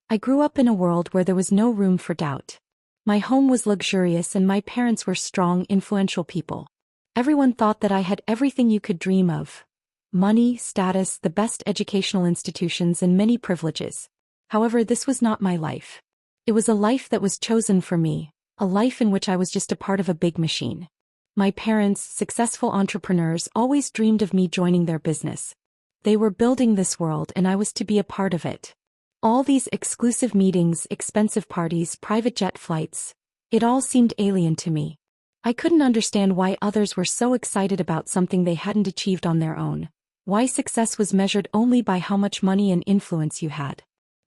I grew up in a world where there was no room for doubt. My home was luxurious and my parents were strong, influential people. Everyone thought that I had everything you could dream of. Money, status, the best educational institutions, and many privileges. However, this was not my life. It was a life that was chosen for me, a life in which I was just a part of a big machine. My parents, successful entrepreneurs, always dreamed of me joining their business. They were building this world and I was to be a part of it. All these exclusive meetings, expensive parties, private jet flights, it all seemed alien to me. I couldn't understand why others were so excited about something they hadn't achieved on their own, why success was measured only by how much money and influence you had.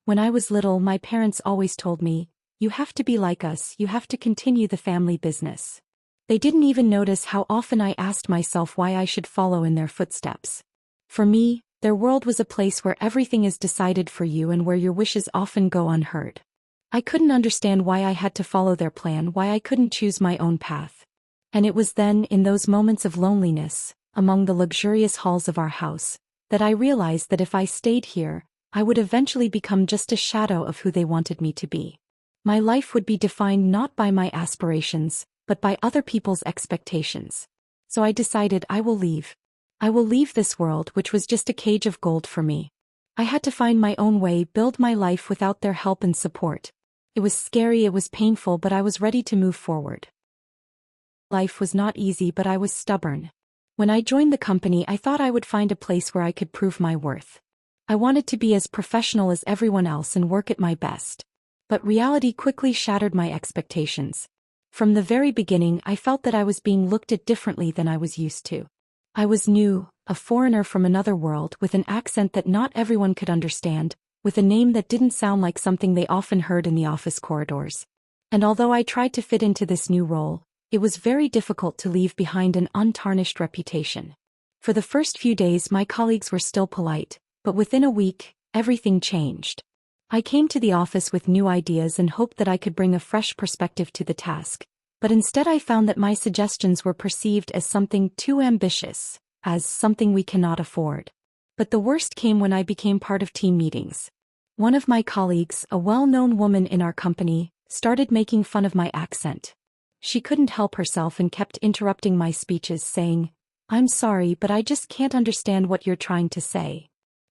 When I was little, my parents always told me, "You have to be like us, you have to continue the family business." They didn't even notice how often I asked myself why I should follow in their footsteps. For me, their world was a place where everything is decided for you and where your wishes often go unheard. I couldn't understand why I had to follow their plan, why I couldn't choose my own path. And it was then, in those moments of loneliness, among the luxurious halls of our house, that I realized that if I stayed here, I would eventually become just a shadow of who they wanted me to be. My life would be defined not by my aspirations, but by other people's expectations. So I decided I will leave. I will leave this world which was just a cage of gold for me. I had to find my own way, build my life without their help and support. It was scary, it was painful, but I was ready to move forward. Life was not easy, but I was stubborn. When I joined the company, I thought I would find a place where I could prove my worth. I wanted to be as professional as everyone else and work at my best. But reality quickly shattered my expectations. From the very beginning, I felt that I was being looked at differently than I was used to. I was new, a foreigner from another world with an accent that not everyone could understand, with a name that didn't sound like something they often heard in the office corridors. And although I tried to fit into this new role, it was very difficult to leave behind an untarnished reputation. For the first few days, my colleagues were still polite, but within a week, everything changed. I came to the office with new ideas and hoped that I could bring a fresh perspective to the task, but instead I found that my suggestions were perceived as something too ambitious, as something we cannot afford. But the worst came when I became part of team meetings. One of my colleagues, a well-known woman in our company, started making fun of my accent. She couldn't help herself and kept interrupting my speeches, saying, "I'm sorry, but I just can't understand what you're trying to say."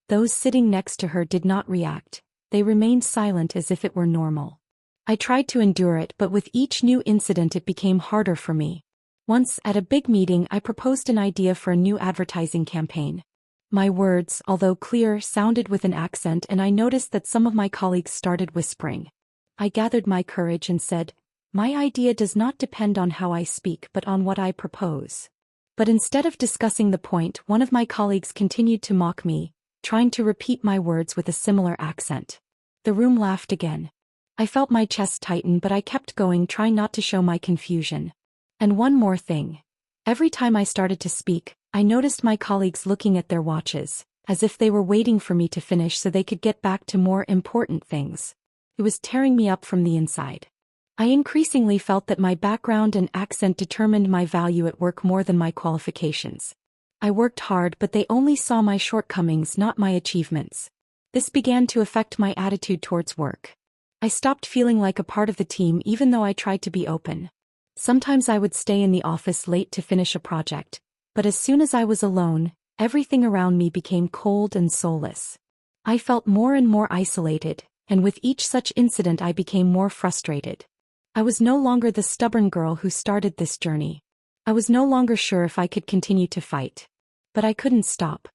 Those sitting next to her did not react. They remained silent as if it were normal. I tried to endure it, but with each new incident it became harder for me. Once, at a big meeting, I proposed an idea for a new advertising campaign. My words, although clear, sounded with an accent, and I noticed that some of my colleagues started whispering. I gathered my courage and said, "My idea does not depend on how I speak but on what I propose." But instead of discussing the point, one of my colleagues continued to mock me, trying to repeat my words with a similar accent. The room laughed again. I felt my chest tighten, but I kept going, trying not to show my confusion. And one more thing. Every time I started to speak, I noticed my colleagues looking at their watches, as if they were waiting for me to finish so they could get back to more important things. It was tearing me up from the inside. I increasingly felt that my background and accent determined my value at work more than my qualifications. I worked hard, but they only saw my shortcomings, not my achievements. This began to affect my attitude towards work. I stopped feeling like a part of the team even though I tried to be open. Sometimes I would stay in the office late to finish a project, but as soon as I was alone, everything around me became cold and soulless. I felt more and more isolated, and with each such incident I became more frustrated. I was no longer the stubborn girl who started this journey. I was no longer sure if I could continue to fight. But I couldn't stop.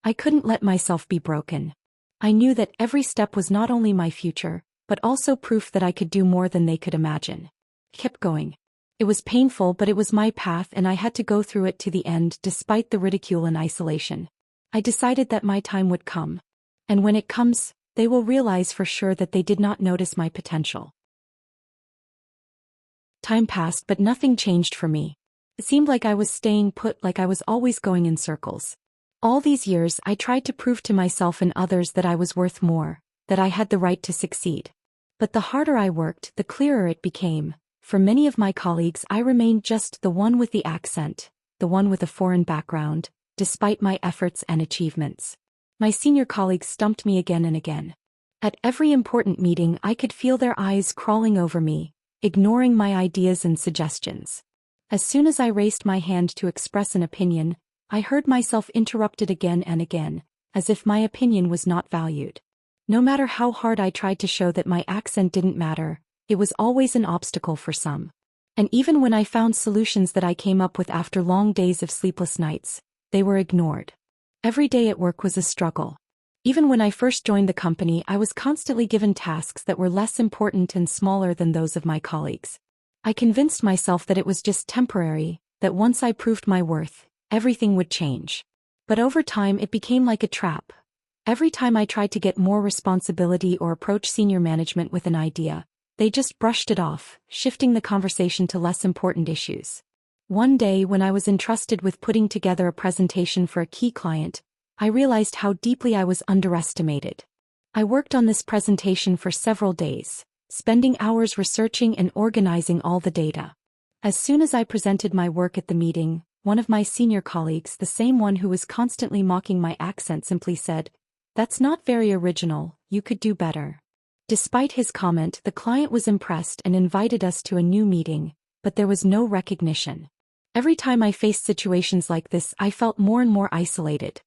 I couldn't let myself be broken. I knew that every step was not only my future, but also proof that I could do more than they could imagine. I kept going. It was painful, but it was my path and I had to go through it to the end despite the ridicule and isolation. I decided that my time would come. And when it comes, they will realize for sure that they did not notice my potential. Time passed, but nothing changed for me. It seemed like I was staying put, like I was always going in circles. All these years I tried to prove to myself and others that I was worth more, that I had the right to succeed. But the harder I worked, the clearer it became. For many of my colleagues, I remained just the one with the accent, the one with a foreign background, despite my efforts and achievements. My senior colleagues stumped me again and again. At every important meeting, I could feel their eyes crawling over me, ignoring my ideas and suggestions. As soon as I raised my hand to express an opinion, I heard myself interrupted again and again, as if my opinion was not valued. No matter how hard I tried to show that my accent didn't matter, it was always an obstacle for some. And even when I found solutions that I came up with after long days of sleepless nights, they were ignored. Every day at work was a struggle. Even when I first joined the company, I was constantly given tasks that were less important and smaller than those of my colleagues. I convinced myself that it was just temporary, that once I proved my worth, everything would change. But over time it became like a trap. Every time I tried to get more responsibility or approach senior management with an idea, they just brushed it off, shifting the conversation to less important issues. One day when I was entrusted with putting together a presentation for a key client, I realized how deeply I was underestimated. I worked on this presentation for several days, spending hours researching and organizing all the data. As soon as I presented my work at the meeting, one of my senior colleagues, the same one who was constantly mocking my accent, simply said, "That's not very original, you could do better." Despite his comment, the client was impressed and invited us to a new meeting, but there was no recognition. Every time I faced situations like this, I felt more and more isolated.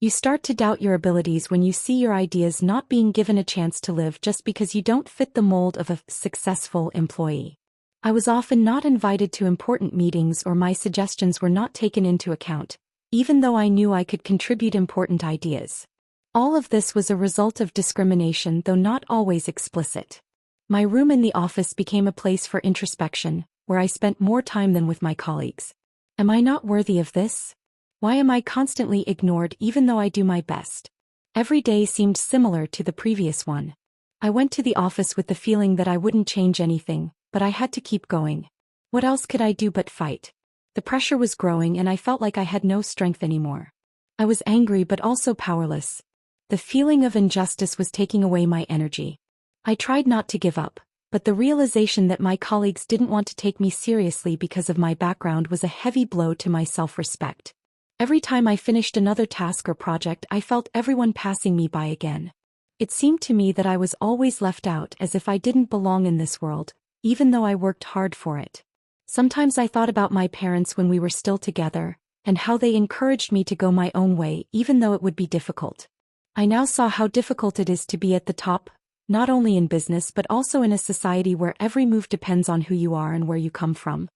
You start to doubt your abilities when you see your ideas not being given a chance to live just because you don't fit the mold of a successful employee. I was often not invited to important meetings or my suggestions were not taken into account, even though I knew I could contribute important ideas. All of this was a result of discrimination, though not always explicit. My room in the office became a place for introspection, where I spent more time than with my colleagues. Am I not worthy of this? Why am I constantly ignored even though I do my best? Every day seemed similar to the previous one. I went to the office with the feeling that I wouldn't change anything, but I had to keep going. What else could I do but fight? The pressure was growing and I felt like I had no strength anymore. I was angry but also powerless. The feeling of injustice was taking away my energy. I tried not to give up, but the realization that my colleagues didn't want to take me seriously because of my background was a heavy blow to my self-respect. Every time I finished another task or project, I felt everyone passing me by again. It seemed to me that I was always left out, as if I didn't belong in this world, even though I worked hard for it. Sometimes I thought about my parents when we were still together, and how they encouraged me to go my own way even though it would be difficult. I now saw how difficult it is to be at the top, not only in business but also in a society where every move depends on who you are and where you come from.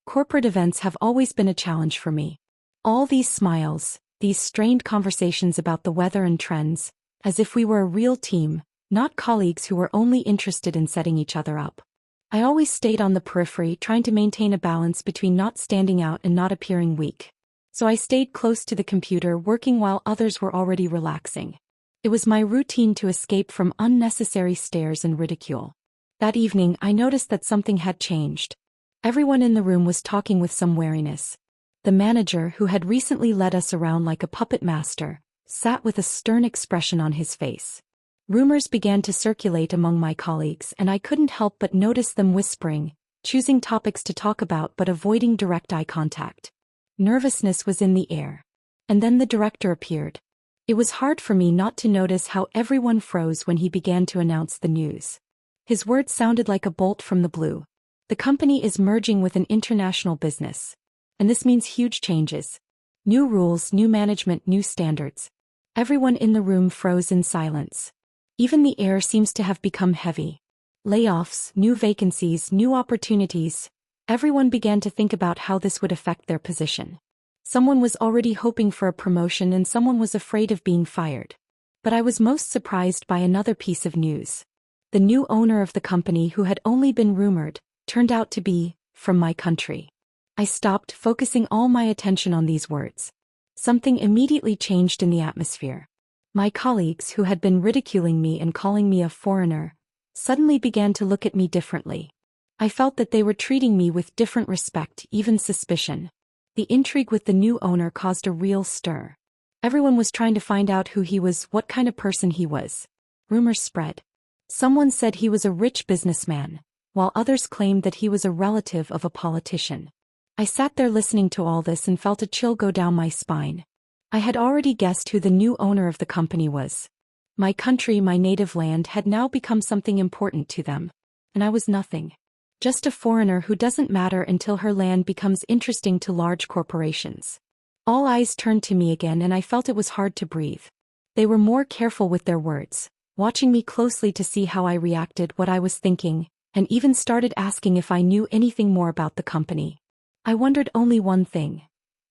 Corporate events have always been a challenge for me. All these smiles, these strained conversations about the weather and trends, as if we were a real team, not colleagues who were only interested in setting each other up. I always stayed on the periphery, trying to maintain a balance between not standing out and not appearing weak. So I stayed close to the computer, working while others were already relaxing. It was my routine to escape from unnecessary stares and ridicule. That evening, I noticed that something had changed. Everyone in the room was talking with some wariness. The manager, who had recently led us around like a puppet master, sat with a stern expression on his face. Rumors began to circulate among my colleagues, and I couldn't help but notice them whispering, choosing topics to talk about but avoiding direct eye contact. Nervousness was in the air. And then the director appeared. It was hard for me not to notice how everyone froze when he began to announce the news. His words sounded like a bolt from the blue. The company is merging with an international business. And this means huge changes. New rules, new management, new standards. Everyone in the room froze in silence. Even the air seems to have become heavy. Layoffs, new vacancies, new opportunities. Everyone began to think about how this would affect their position. Someone was already hoping for a promotion and someone was afraid of being fired. But I was most surprised by another piece of news. The new owner of the company, who had only been rumored, turned out to be from my country. I stopped, focusing all my attention on these words. Something immediately changed in the atmosphere. My colleagues, who had been ridiculing me and calling me a foreigner, suddenly began to look at me differently. I felt that they were treating me with different respect, even suspicion. The intrigue with the new owner caused a real stir. Everyone was trying to find out who he was, what kind of person he was. Rumors spread. Someone said he was a rich businessman, while others claimed that he was a relative of a politician. I sat there listening to all this and felt a chill go down my spine. I had already guessed who the new owner of the company was. My country, my native land, had now become something important to them. And I was nothing. Just a foreigner who doesn't matter until her land becomes interesting to large corporations. All eyes turned to me again, and I felt it was hard to breathe. They were more careful with their words, watching me closely to see how I reacted, what I was thinking, and even started asking if I knew anything more about the company. I wondered only one thing.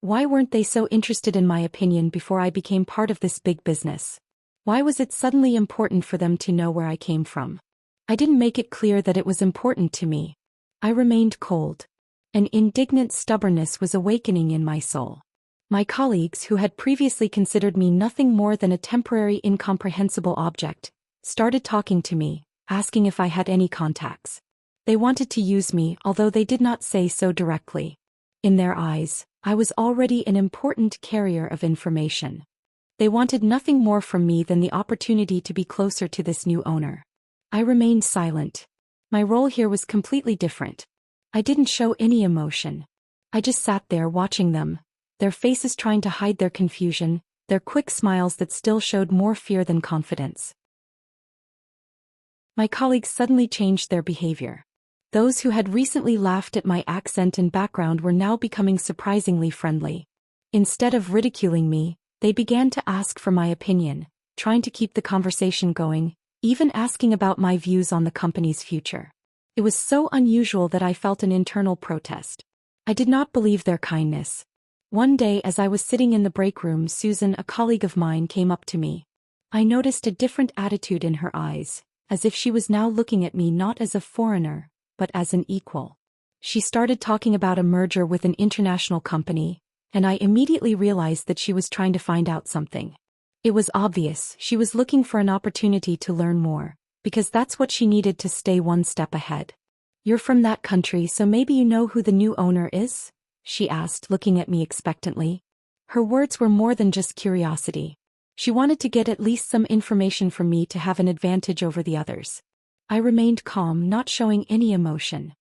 Why weren't they so interested in my opinion before I became part of this big business? Why was it suddenly important for them to know where I came from? I didn't make it clear that it was important to me. I remained cold. An indignant stubbornness was awakening in my soul. My colleagues, who had previously considered me nothing more than a temporary, incomprehensible object, started talking to me, asking if I had any contacts. They wanted to use me, although they did not say so directly. In their eyes, I was already an important carrier of information. They wanted nothing more from me than the opportunity to be closer to this new owner. I remained silent. My role here was completely different. I didn't show any emotion. I just sat there watching them, their faces trying to hide their confusion, their quick smiles that still showed more fear than confidence. My colleagues suddenly changed their behavior. Those who had recently laughed at my accent and background were now becoming surprisingly friendly. Instead of ridiculing me, they began to ask for my opinion, trying to keep the conversation going, even asking about my views on the company's future. It was so unusual that I felt an internal protest. I did not believe their kindness. One day, as I was sitting in the break room, Susan, a colleague of mine, came up to me. I noticed a different attitude in her eyes, as if she was now looking at me not as a foreigner, but as an equal. She started talking about a merger with an international company, and I immediately realized that she was trying to find out something. It was obvious she was looking for an opportunity to learn more, because that's what she needed to stay one step ahead. "You're from that country, so maybe you know who the new owner is?" she asked, looking at me expectantly. Her words were more than just curiosity. She wanted to get at least some information from me to have an advantage over the others. I remained calm, not showing any emotion.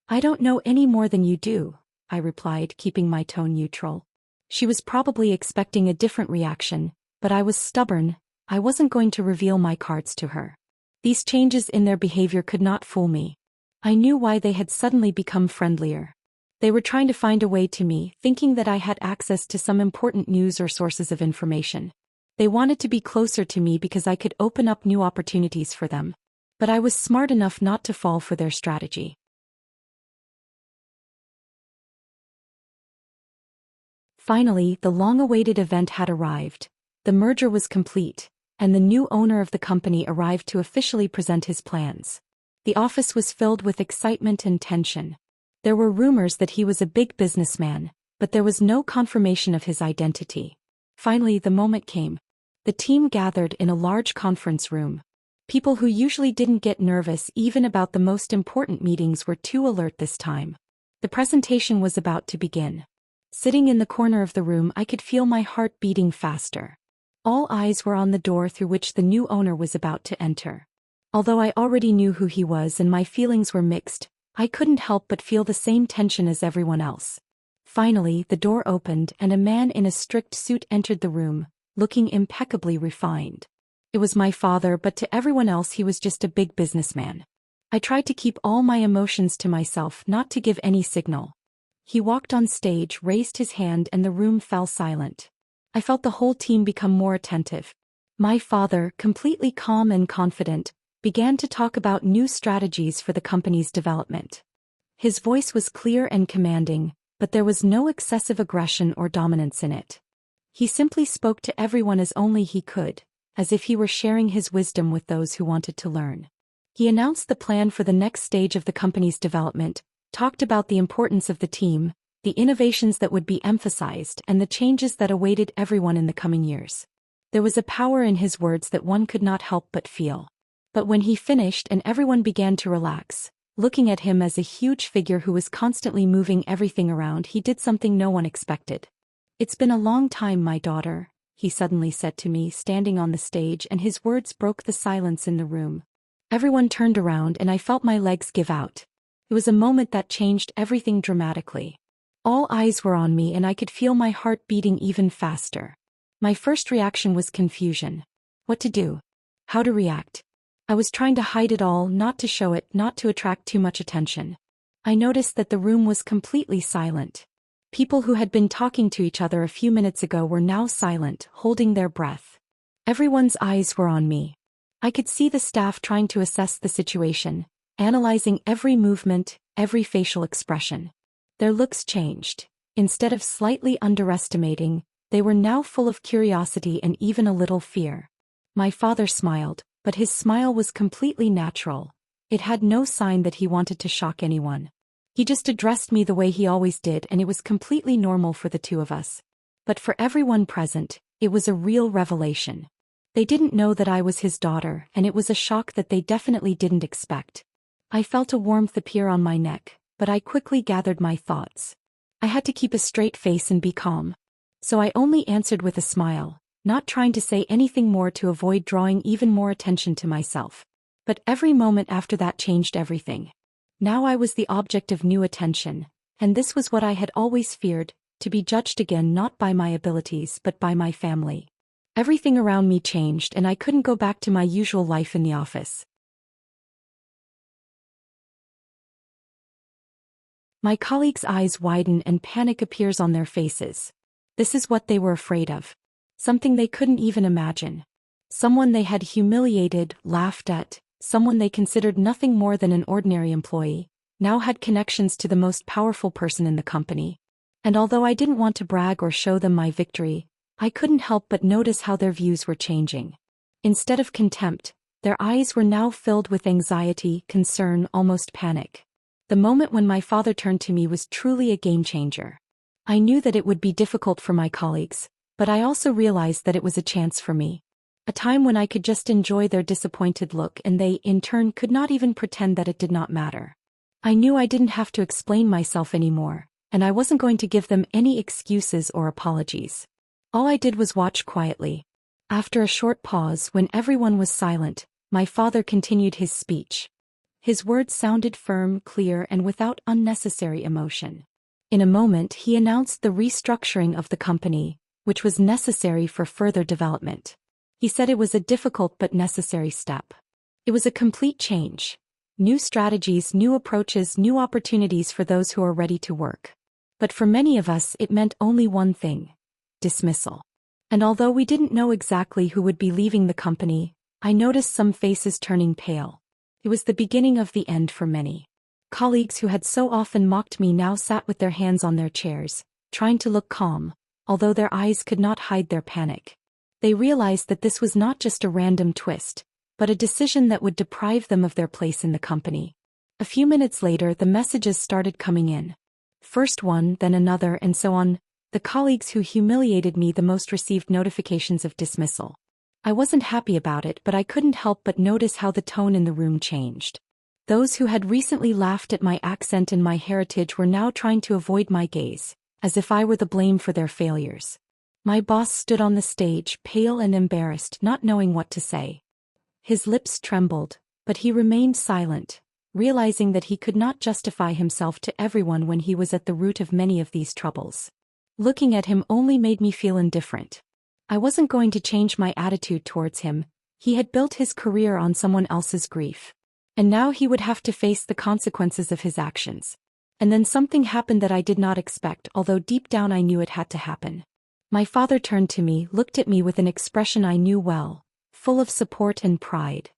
"I don't know any more than you do," I replied, keeping my tone neutral. She was probably expecting a different reaction, but I was stubborn. I wasn't going to reveal my cards to her. These changes in their behavior could not fool me. I knew why they had suddenly become friendlier. They were trying to find a way to me, thinking that I had access to some important news or sources of information. They wanted to be closer to me because I could open up new opportunities for them. But I was smart enough not to fall for their strategy. Finally, the long-awaited event had arrived. The merger was complete, and the new owner of the company arrived to officially present his plans. The office was filled with excitement and tension. There were rumors that he was a big businessman, but there was no confirmation of his identity. Finally, the moment came. The team gathered in a large conference room. People who usually didn't get nervous even about the most important meetings were too alert this time. The presentation was about to begin. Sitting in the corner of the room, I could feel my heart beating faster. All eyes were on the door through which the new owner was about to enter. Although I already knew who he was and my feelings were mixed, I couldn't help but feel the same tension as everyone else. Finally, the door opened and a man in a strict suit entered the room, looking impeccably refined. It was my father, but to everyone else he was just a big businessman. I tried to keep all my emotions to myself, not to give any signal. He walked on stage, raised his hand, and the room fell silent. I felt the whole team become more attentive. My father, completely calm and confident, began to talk about new strategies for the company's development. His voice was clear and commanding, but there was no excessive aggression or dominance in it. He simply spoke to everyone as only he could, as if he were sharing his wisdom with those who wanted to learn. He announced the plan for the next stage of the company's development, talked about the importance of the team, the innovations that would be emphasized, and the changes that awaited everyone in the coming years. There was a power in his words that one could not help but feel. But when he finished and everyone began to relax, looking at him as a huge figure who was constantly moving everything around, he did something no one expected. "It's been a long time, my daughter," he suddenly said to me, standing on the stage, and his words broke the silence in the room. Everyone turned around and I felt my legs give out. It was a moment that changed everything dramatically. All eyes were on me and I could feel my heart beating even faster. My first reaction was confusion. What to do? how to react. I was trying to hide it all, not to show it, not to attract too much attention. I noticed that the room was completely silent. People who had been talking to each other a few minutes ago were now silent, holding their breath. Everyone's eyes were on me. I could see the staff trying to assess the situation, analyzing every movement, every facial expression. Their looks changed. Instead of slightly underestimating, they were now full of curiosity and even a little fear. My father smiled, but his smile was completely natural. It had no sign that he wanted to shock anyone. He just addressed me the way he always did, and it was completely normal for the two of us. But for everyone present, it was a real revelation. They didn't know that I was his daughter, and it was a shock that they definitely didn't expect. I felt a warmth appear on my neck, but I quickly gathered my thoughts. I had to keep a straight face and be calm. So I only answered with a smile, not trying to say anything more to avoid drawing even more attention to myself. But every moment after that changed everything. Now I was the object of new attention, and this was what I had always feared, to be judged again not by my abilities but by my family. Everything around me changed and I couldn't go back to my usual life in the office. My colleagues' eyes widen and panic appears on their faces. This is what they were afraid of. Something they couldn't even imagine. Someone they had humiliated, laughed at, someone they considered nothing more than an ordinary employee, now had connections to the most powerful person in the company. And although I didn't want to brag or show them my victory, I couldn't help but notice how their views were changing. Instead of contempt, their eyes were now filled with anxiety, concern, almost panic. The moment when my father turned to me was truly a game changer. I knew that it would be difficult for my colleagues, but I also realized that it was a chance for me. A time when I could just enjoy their disappointed look and they, in turn, could not even pretend that it did not matter. I knew I didn't have to explain myself anymore, and I wasn't going to give them any excuses or apologies. All I did was watch quietly. After a short pause, when everyone was silent, my father continued his speech. His words sounded firm, clear, and without unnecessary emotion. In a moment, he announced the restructuring of the company, which was necessary for further development. He said it was a difficult but necessary step. It was a complete change. New strategies, new approaches, new opportunities for those who are ready to work. But for many of us, it meant only one thing: dismissal. And although we didn't know exactly who would be leaving the company, I noticed some faces turning pale. It was the beginning of the end for many. Colleagues who had so often mocked me now sat with their hands on their chairs, trying to look calm, although their eyes could not hide their panic. They realized that this was not just a random twist, but a decision that would deprive them of their place in the company. A few minutes later, the messages started coming in. First one, then another, and so on. The colleagues who humiliated me the most received notifications of dismissal. I wasn't happy about it, but I couldn't help but notice how the tone in the room changed. Those who had recently laughed at my accent and my heritage were now trying to avoid my gaze, as if I were the blame for their failures. My boss stood on the stage, pale and embarrassed, not knowing what to say. His lips trembled, but he remained silent, realizing that he could not justify himself to everyone when he was at the root of many of these troubles. Looking at him only made me feel indifferent. I wasn't going to change my attitude towards him. He had built his career on someone else's grief. And now he would have to face the consequences of his actions. And then something happened that I did not expect, although deep down I knew it had to happen. My father turned to me, looked at me with an expression I knew well, full of support and pride.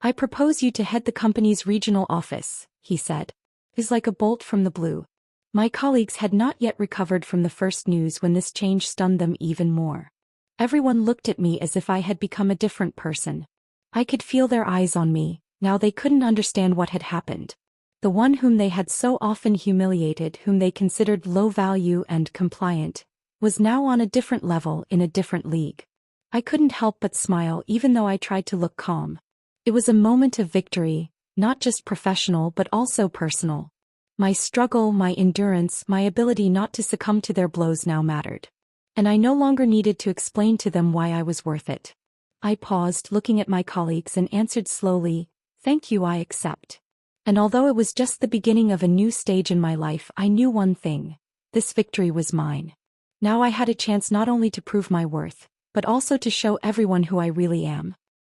"I propose you to head the company's regional office," he said. It was like a bolt from the blue. My colleagues had not yet recovered from the first news when this change stunned them even more. Everyone looked at me as if I had become a different person. I could feel their eyes on me. Now they couldn't understand what had happened. The one whom they had so often humiliated, whom they considered low value and compliant, was now on a different level, in a different league. I couldn't help but smile even though I tried to look calm. It was a moment of victory, not just professional but also personal. My struggle, my endurance, my ability not to succumb to their blows now mattered. And I no longer needed to explain to them why I was worth it. I paused, looking at my colleagues, and answered slowly, "Thank you, I accept." And although it was just the beginning of a new stage in my life, I knew one thing: this victory was mine. Now I had a chance not only to prove my worth, but also to show everyone who I really am.